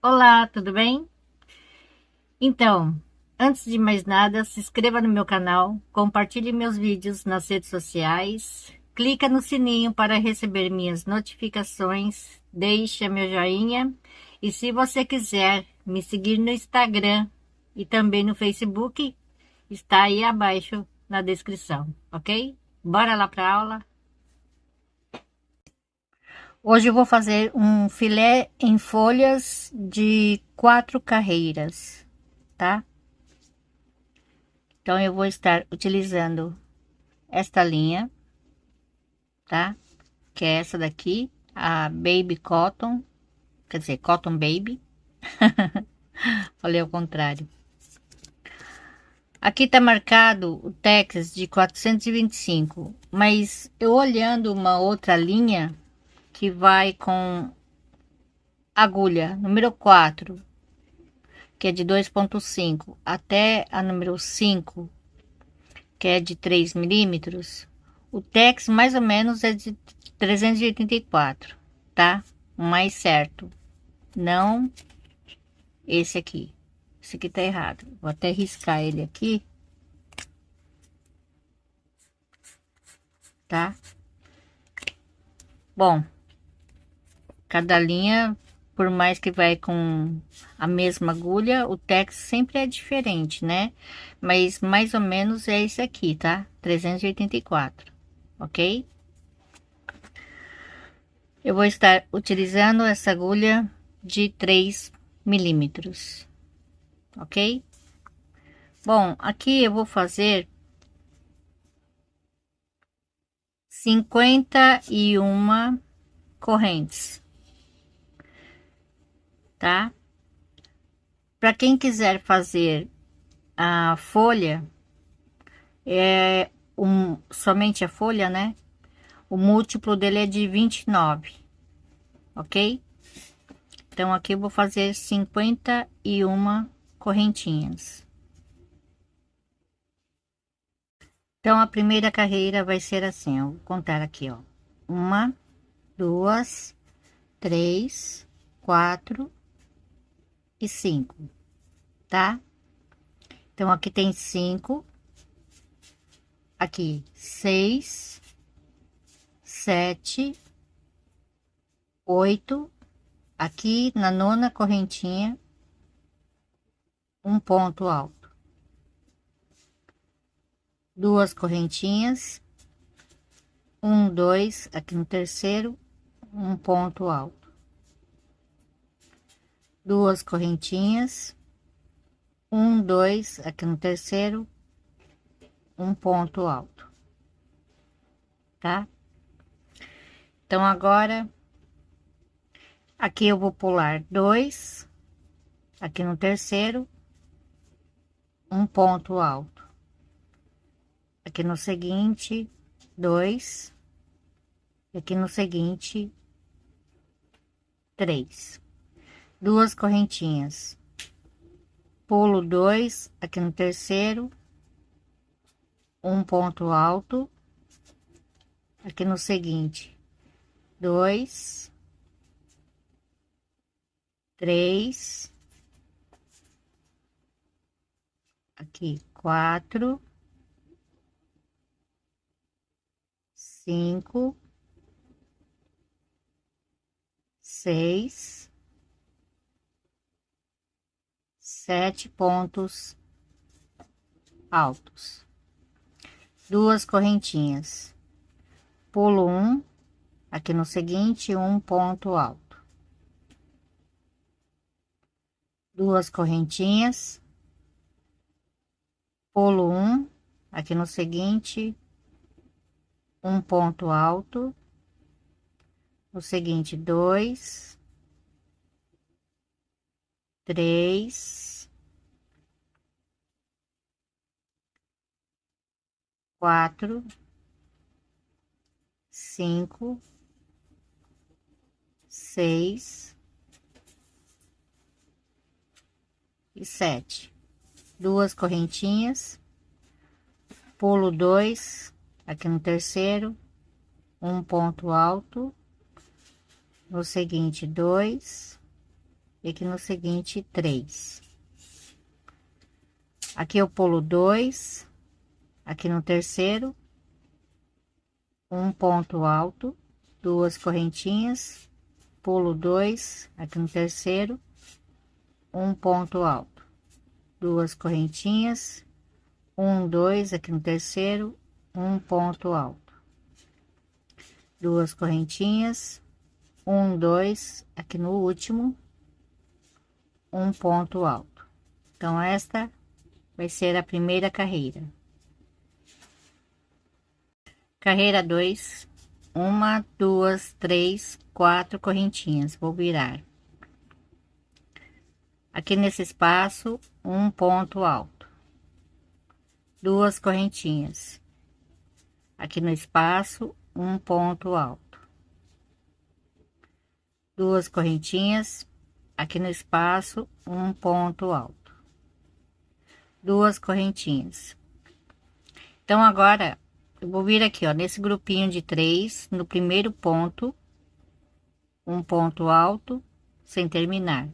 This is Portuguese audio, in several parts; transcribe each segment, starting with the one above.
Olá, tudo bem? Então, antes de mais nada, se inscreva no meu canal, compartilhe meus vídeos nas redes sociais, clica no sininho para receber minhas notificações, deixa meu joinha e se você quiser me seguir no Instagram e também no Facebook, está aí abaixo na descrição, ok? Bora lá para a aula? Hoje eu vou fazer um filé em folhas de 4 carreiras, tá? Então, eu vou estar utilizando esta linha, tá? Que é essa daqui, a Baby Cotton, quer dizer, Cotton Baby. Falei ao contrário. Aqui tá marcado o Texas de 425, mas eu olhando uma outra linha que vai com agulha número 4, que é de 2,5, até a número 5, que é de 3 milímetros, o Tex mais ou menos é de 384, tá? O mais certo. Não esse aqui. Esse aqui tá errado. Vou até riscar ele aqui, tá? Bom, cada linha, por mais que vai com a mesma agulha, o Tex sempre é diferente, né? Mas mais ou menos é esse aqui, tá? 384, ok? Eu vou estar utilizando essa agulha de 3 milímetros, ok? Bom, aqui eu vou fazer 51 correntes, tá? Para quem quiser fazer a folha, somente a folha, né? O múltiplo dele é de 29, ok? Então, aqui eu vou fazer 51 correntinhas. Então, a primeira carreira vai ser assim, eu vou contar aqui, ó. Uma, duas, três, quatro e 5, tá? Então, aqui tem 5, aqui 6, 7, 8, aqui na nona correntinha, um ponto alto, duas correntinhas, um, dois, aqui no terceiro, um ponto alto, duas correntinhas, um, dois, aqui no terceiro, um ponto alto, tá? Então, agora, aqui eu vou pular dois, aqui no terceiro, um ponto alto, aqui no seguinte, dois, aqui no seguinte, três, duas correntinhas, pulo dois, aqui no terceiro, um ponto alto, aqui no seguinte, dois, três, aqui quatro, cinco, seis, sete pontos altos, duas correntinhas, pulo um, aqui no seguinte, um ponto alto, duas correntinhas, pulo um, aqui no seguinte, um ponto alto, no seguinte, dois, três, quatro, cinco, seis e sete, duas correntinhas, pulo dois, aqui no terceiro, um ponto alto, no seguinte, dois, e aqui no seguinte 3. Aqui eu pulo 2, aqui no terceiro, um ponto alto, 2 correntinhas, pulo 2, aqui no terceiro, um ponto alto, 2 correntinhas, 1, 2, aqui no terceiro, um ponto alto, 2 correntinhas, 1, 2, aqui no último, um ponto alto. Então esta vai ser a primeira carreira. Carreira 2, 1, 2, 3, 4 correntinhas, vou virar. Aqui nesse espaço, um ponto alto, 2 correntinhas. Aqui no espaço, um ponto alto, 2 correntinhas. Aqui no espaço, um ponto alto, 2 correntinhas. Então agora eu vou vir aqui, ó, nesse grupinho de 3, no primeiro ponto, um ponto alto, sem terminar.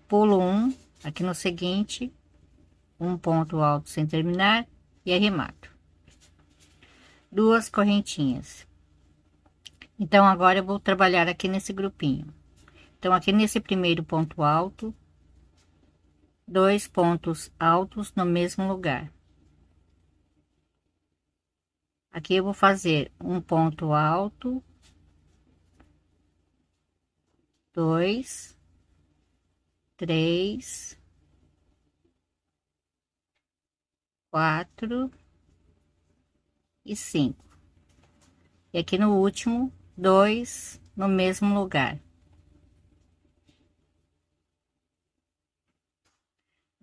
Pulo 1, aqui no seguinte, um ponto alto sem terminar e arremato. 2 correntinhas. Então agora eu vou trabalhar aqui nesse grupinho. Então aqui nesse primeiro ponto alto, 2 pontos altos no mesmo lugar. Aqui eu vou fazer um ponto alto, 2, 3, 4 e 5. E aqui no último, 2 no mesmo lugar.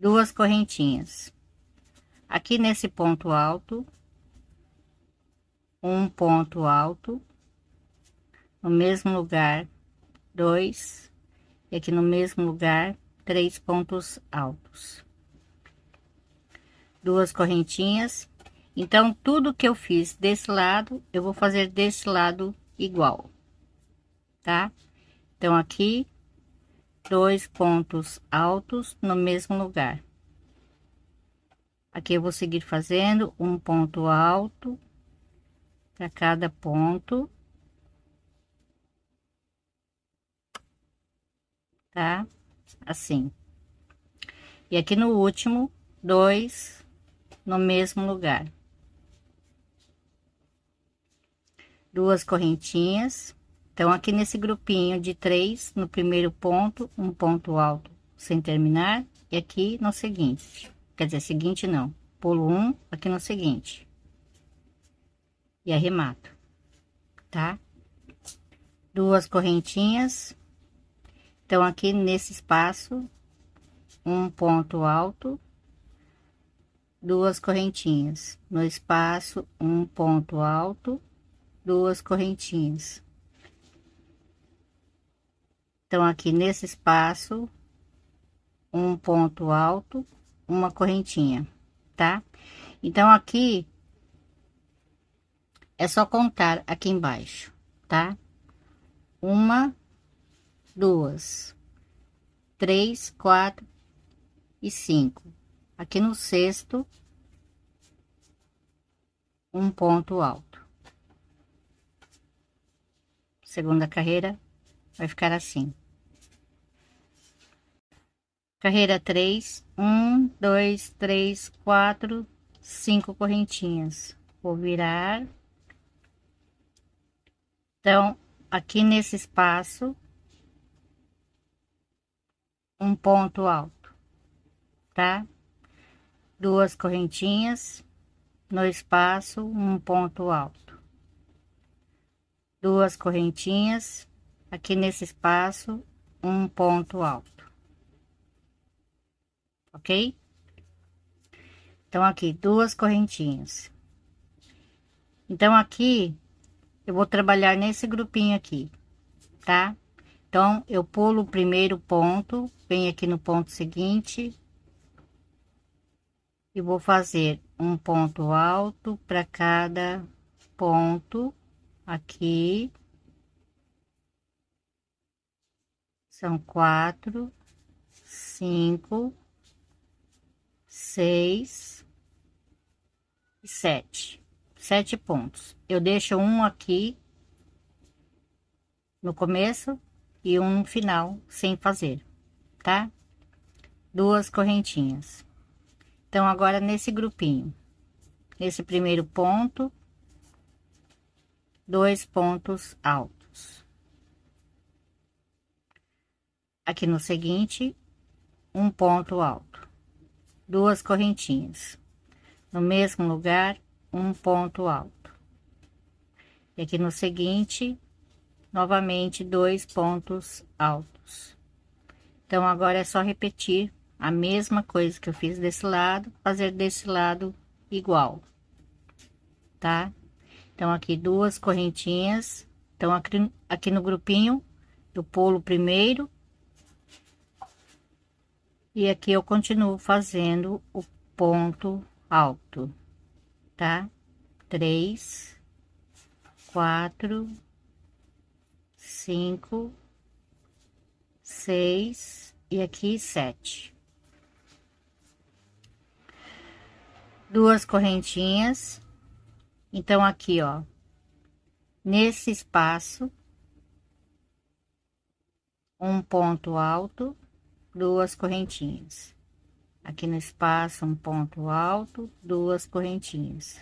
2 correntinhas. Aqui nesse ponto alto, um ponto alto, no mesmo lugar, 2, e aqui no mesmo lugar, 3 pontos altos. 2 correntinhas. Então, tudo que eu fiz desse lado, eu vou fazer desse lado igual, tá? Então, aqui, 2 pontos altos no mesmo lugar. Aqui eu vou seguir fazendo um ponto alto para cada ponto, tá? Assim. E aqui no último, 2 no mesmo lugar. 2 correntinhas. Então, aqui nesse grupinho de 3, no primeiro ponto, um ponto alto sem terminar, e aqui no seguinte, quer dizer, seguinte não, pulo 1 aqui no seguinte, e arremato, tá? 2 correntinhas. Então, aqui nesse espaço, um ponto alto, 2 correntinhas, no espaço, um ponto alto, 2 correntinhas. Então, aqui nesse espaço, um ponto alto, uma correntinha, tá? Então, aqui é só contar aqui embaixo, tá? 1, 2, 3, 4 e 5. Aqui no sexto, um ponto alto. Segunda carreira vai ficar assim. Carreira 3, 1, 2, 3, 4, 5 correntinhas. Vou virar. Então, aqui nesse espaço, um ponto alto, tá? 2 correntinhas, no espaço, um ponto alto. 2 correntinhas, aqui nesse espaço, um ponto alto. Ok? Então, aqui, 2 correntinhas. Então, aqui, eu vou trabalhar nesse grupinho aqui, tá? Então, eu pulo o primeiro ponto, venho aqui no ponto seguinte, e vou fazer um ponto alto para cada ponto aqui. São 4, 5, 6 e 7. 7 pontos. Eu deixo um aqui no começo e um no final, sem fazer, tá? Duas correntinhas. Então, agora nesse grupinho, nesse primeiro ponto, 2 pontos altos. Aqui no seguinte, um ponto alto, duas correntinhas. No mesmo lugar, um ponto alto. E aqui no seguinte, novamente, 2 pontos altos. Então, agora é só repetir a mesma coisa que eu fiz desse lado, fazer desse lado igual, tá? Então, aqui duas correntinhas. Então, aqui no grupinho, eu pulo primeiro. E aqui eu continuo fazendo o ponto alto, tá? 3, 4, 5, 6 e aqui 7. Duas correntinhas. Então, aqui, ó, nesse espaço, um ponto alto, duas correntinhas. Aqui no espaço, um ponto alto, duas correntinhas.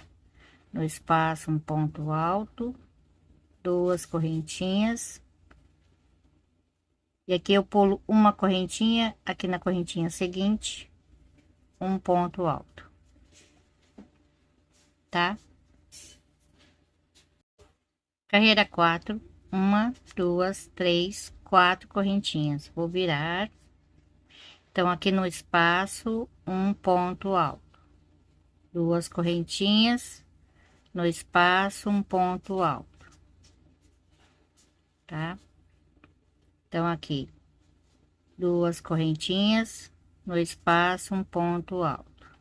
No espaço, um ponto alto, duas correntinhas. E aqui eu pulo uma correntinha, aqui na correntinha seguinte, um ponto alto, tá? Carreira 4, uma, duas, três, 4 correntinhas. Vou virar. Então, aqui no espaço, um ponto alto, duas correntinhas, no espaço, um ponto alto, tá? Então, aqui, duas correntinhas, no espaço, um ponto alto,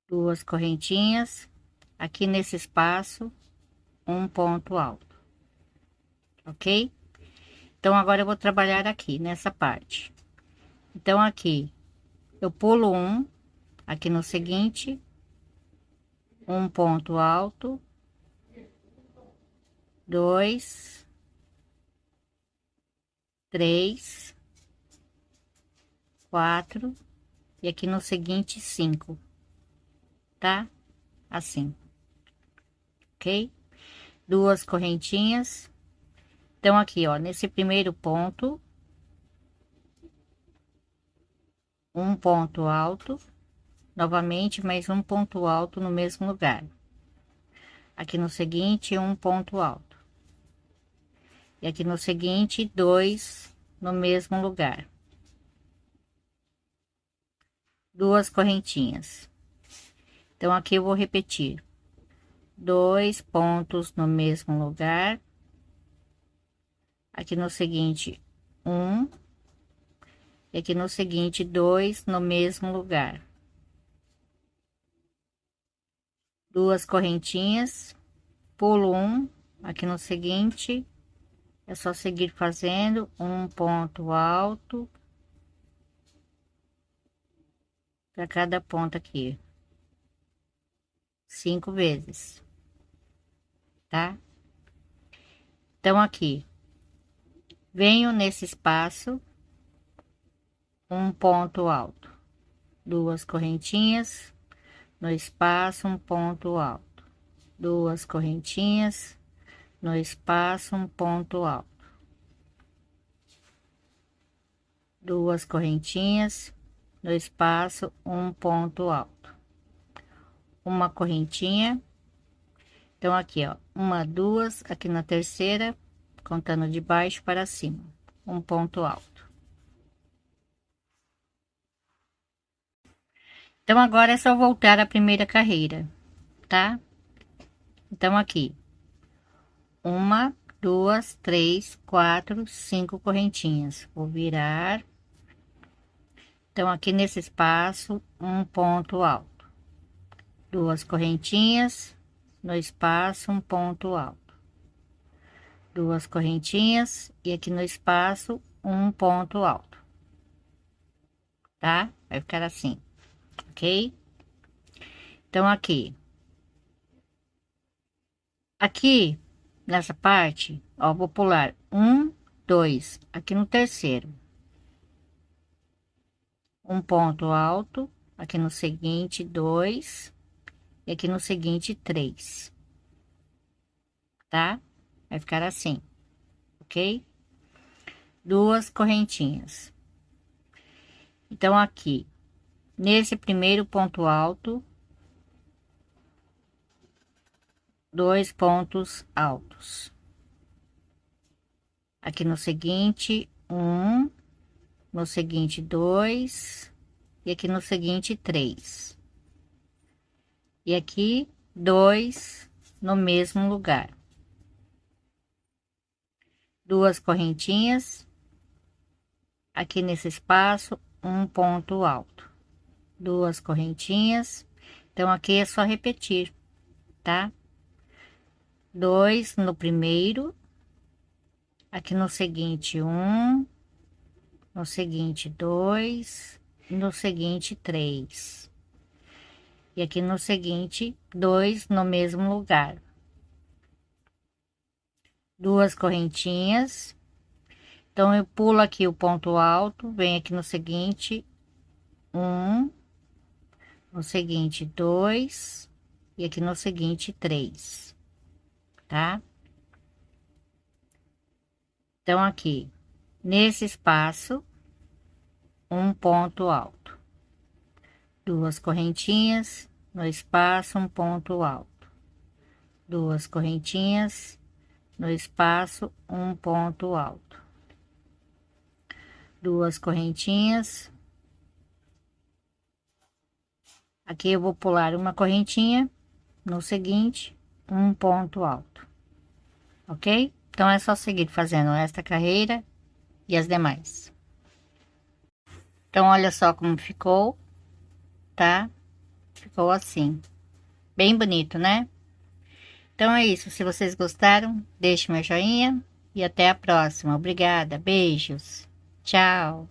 duas correntinhas, aqui nesse espaço, um ponto alto, ok? Então, agora eu vou trabalhar aqui nessa parte. Então, aqui, eu pulo um, aqui no seguinte, um ponto alto, dois, três, 4 e aqui no seguinte 5, tá? Assim, ok? Duas correntinhas. Então, aqui, ó, nesse primeiro ponto, um ponto alto, novamente, mais um ponto alto no mesmo lugar. Aqui no seguinte, um ponto alto. E aqui no seguinte, 2 no mesmo lugar. Duas correntinhas. Então, aqui eu vou repetir. 2 pontos no mesmo lugar. Aqui no seguinte, um. E aqui no seguinte, 2 no mesmo lugar. Duas correntinhas, pulo um, aqui no seguinte, é só seguir fazendo um ponto alto para cada ponto aqui, 5 vezes, tá? Então, aqui, venho nesse espaço, um ponto alto, duas correntinhas, no espaço, um ponto alto, duas correntinhas, no espaço, um ponto alto, duas correntinhas, no espaço, um ponto alto, uma correntinha. Então, aqui, ó, uma, duas, aqui na terceira, contando de baixo para cima, um ponto alto. Então, agora é só voltar à primeira carreira, tá? Então, aqui, uma, duas, três, 4, 5 correntinhas. Vou virar. Então, aqui nesse espaço, um ponto alto, duas correntinhas, no espaço, um ponto alto, duas correntinhas e aqui no espaço um ponto alto, tá? Vai ficar assim, ok? Então aqui nessa parte, ó, vou pular um, dois, aqui no terceiro, um ponto alto, aqui no seguinte dois e aqui no seguinte três, tá? Vai ficar assim, ok? Duas correntinhas. Então aqui nesse primeiro ponto alto, dois pontos altos. Aqui no seguinte, um, no seguinte, dois, e aqui no seguinte, três. E aqui, dois no mesmo lugar. Duas correntinhas, aqui nesse espaço, um ponto alto. Duas correntinhas, então aqui é só repetir, tá? Dois no primeiro, aqui no seguinte, um, no seguinte, dois, no seguinte, três. E aqui no seguinte, dois no mesmo lugar. Duas correntinhas. Então, eu pulo aqui o ponto alto, venho aqui no seguinte, um, no seguinte, dois, e aqui no seguinte, três, tá? Então, aqui, nesse espaço, um ponto alto. Duas correntinhas, no espaço, um ponto alto. Duas correntinhas, no espaço, um ponto alto. Duas correntinhas. Aqui eu vou pular uma correntinha, no seguinte, um ponto alto, ok? Então é só seguir fazendo esta carreira e as demais. Então olha só como ficou, tá? Ficou assim, bem bonito, né? Então é isso, se vocês gostaram, deixe meu joinha e até a próxima. Obrigada, beijos, tchau!